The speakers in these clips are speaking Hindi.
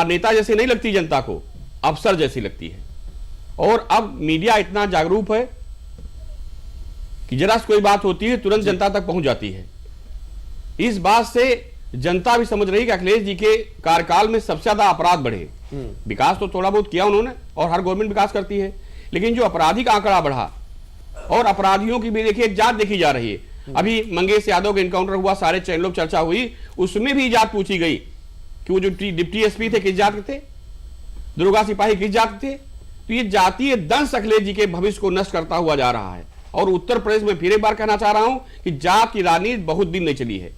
नेता जैसी नहीं लगती जनता को, अफसर जैसी लगती है। और अब मीडिया इतना जागरूक है कि जरा कोई बात होती है तुरंत जनता तक पहुंच जाती है। इस बात से जनता भी समझ रही कि अखिलेश जी के कार्यकाल में सबसे ज्यादा अपराध बढ़े। विकास तो थोड़ा बहुत किया उन्होंने, और हर गवर्नमेंट विकास करती है, लेकिन जो आपराधिक आंकड़ा बढ़ा और अपराधियों की भी देखिए जांच देखी जा रही है। अभी मंगेश यादव का एनकाउंटर हुआ, सारे चैनलों पर चर्चा हुई, उसमें भी जांच पूछी गई कि वो जो डिप्टी एसपी थे किस जात के थे, दरोगा सिपाही किस जात के थे। तो ये जातीय दंश अखिलेश जी के भविष्य को नष्ट करता हुआ जा रहा है। और उत्तर प्रदेश में फिर एक बार कहना चाह रहा हूं कि जात की राजनीति बहुत दिन नहीं चली है।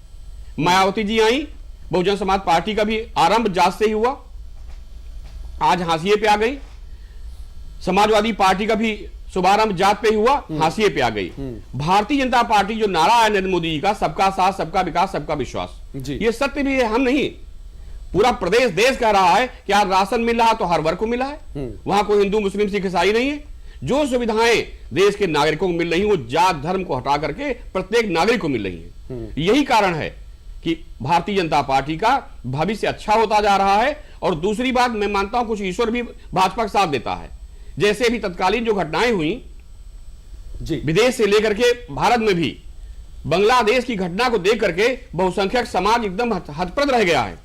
मायावती जी आई, बहुजन समाज पार्टी का भी आरंभ जात से ही हुआ, आज हाशिए पे आ गई। समाजवादी पार्टी का भी शुभारंभ जात पे ही हुआ, हाशिए पे आ गई। भारतीय जनता पार्टी जो नारा है नरेंद्र मोदी जी का, सबका साथ सबका विकास सबका विश्वास, ये सत्य भी है, हम नहीं, पूरा प्रदेश देश कह रहा है कि आज राशन मिल रहा तो हर वर्ग को मिला है। वहां कोई हिंदू मुस्लिम सिख ईसाई नहीं है। जो सुविधाएं देश के नागरिकों को मिल रही हैं वो जात धर्म को हटा करके प्रत्येक नागरिक को मिल रही है। यही कारण है कि भारतीय जनता पार्टी का भविष्य अच्छा होता जा रहा है। और दूसरी बात, मैं मानता हूं कुछ ईश्वर भी भाजपा का साथ देता है। जैसे भी तत्कालीन जो घटनाएं हुई विदेश से लेकर के भारत में भी, बांग्लादेश की घटना को देख करके बहुसंख्यक समाज एकदम हतप्रद रह गया है।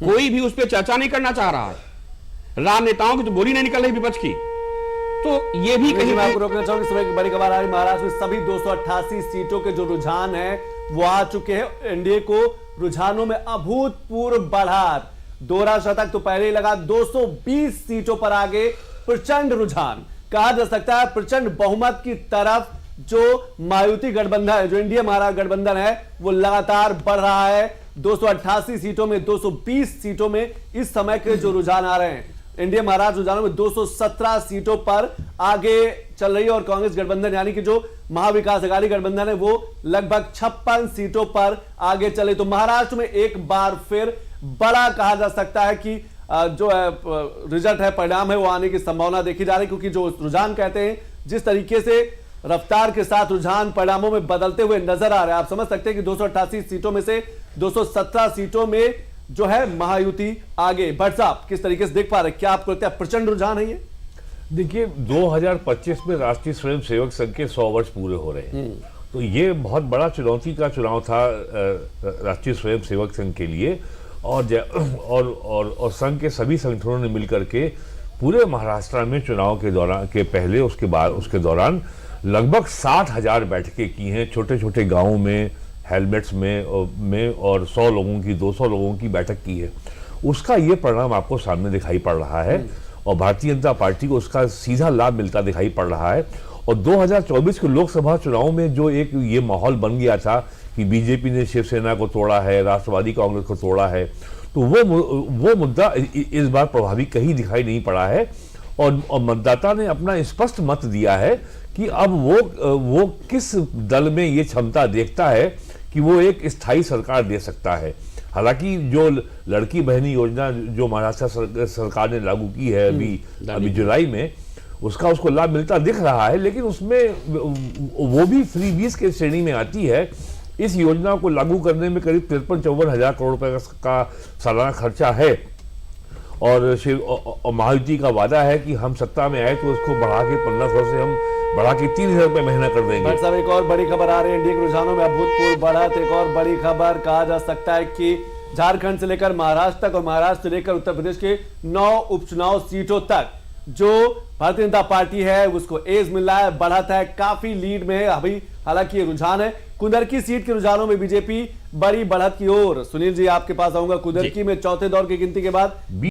कोई भी उस पर चर्चा नहीं करना चाह रहा है। राजनेताओं की तो बोली नहीं निकल रही विपक्ष की। तो ये भी कहीं मैं आपको रोकना चाहूंगा, इस समय की बड़ी खबर आ रही, महाराष्ट्र में सभी 288 सीटों के जो रुझान है वो आ चुके हैं। एनडीए को रुझानों में अभूतपूर्व बढ़त, दोहरा शतक तो पहले ही लगा, 220 सीटों पर आगे प्रचंड रुझान, कहा जा सकता है प्रचंड बहुमत की तरफ जो मायावती गठबंधन है, जो इंडिया महाराष्ट्र गठबंधन है, वो लगातार बढ़ रहा है। 288 सीटों में 220 सीटों में इस समय के जो रुझान आ रहे हैं, इंडिया महाराष्ट्र रुझानों में 217 सीटों पर आगे चल रही है। और कांग्रेस गठबंधन यानी कि जो महाविकास अघाड़ी गठबंधन है वो लगभग 56 सीटों पर आगे चले। तो महाराष्ट्र में एक बार फिर बड़ा कहा जा सकता है कि जो रिजल्ट है, परिणाम है, वो आने की संभावना देखी जा रही है। क्योंकि जो रुझान कहते हैं, जिस तरीके से रफ्तार के साथ रुझान परिणामों में बदलते हुए नजर आ रहे हैं, आप समझ सकते हैं कि 288 सीटों में से 217 सीटों में जो है महायुति आगे। भट्ट साहब किस तरीके से देख पा रहे हैं, क्या आपको लगता है प्रचंड रुझान है ये? देखिए, 2025 में राष्ट्रीय स्वयं सेवक संघ के 100 वर्ष पूरे हो रहे हैं। तो ये बहुत बड़ा चुनौती का चुनाव था राष्ट्रीय स्वयं सेवक संघ के लिए। और संघ के सभी संगठनों ने मिलकर के पूरे महाराष्ट्र में चुनाव के दौरान के पहले, उसके बाद, उसके दौरान लगभग 60,000 बैठकें की हैं, छोटे छोटे गाँवों में, हेलमेट्स में और 100 लोगों की, 200 लोगों की बैठक की है। उसका ये परिणाम आपको सामने दिखाई पड़ रहा है और भारतीय जनता पार्टी को उसका सीधा लाभ मिलता दिखाई पड़ रहा है। और 2024 के लोकसभा चुनाव में जो एक ये माहौल बन गया था कि बीजेपी ने शिवसेना को तोड़ा है, राष्ट्रवादी कांग्रेस को तोड़ा है, तो वो मुद्दा इस बार प्रभावी कहीं दिखाई नहीं पड़ा है। और मतदाता ने अपना स्पष्ट मत दिया है कि अब वो किस दल में ये क्षमता देखता है कि वो एक स्थायी सरकार दे सकता है। हालांकि जो लड़की बहनी योजना जो महाराष्ट्र सरकार ने लागू की है अभी जुलाई में, उसका उसको लाभ मिलता दिख रहा है, लेकिन उसमें वो भी फ्रीबीज के श्रेणी में आती है। इस योजना को लागू करने में करीब 53-54 हजार करोड़ रुपए का सालाना खर्चा है। और महायुति का वादा है कि हम सत्ता में आए तो उसको बढ़ा के 1500 से हम बढ़ा के 3000 रुपए महीना कर देंगे। साहब एक और बड़ी खबर आ रही है, इंडिया के रुझानों में अभूतपूर्व बढ़त। एक और बड़ी खबर, कहा जा सकता है कि झारखंड से लेकर महाराष्ट्र तक और महाराष्ट्र से लेकर उत्तर प्रदेश के 9 उपचुनाव सीटों तक जो भारतीय जनता पार्टी है उसको एज मिल रहा है, बढ़त है, काफी लीड में है अभी। हालांकि ये रुझान है, कुंदरकी सीट के रुझानों में बीजेपी बड़ी बढ़त की ओर। सुनील जी आपके पास आऊंगा, कुंदरकी में चौथे दौर की गिनती के बाद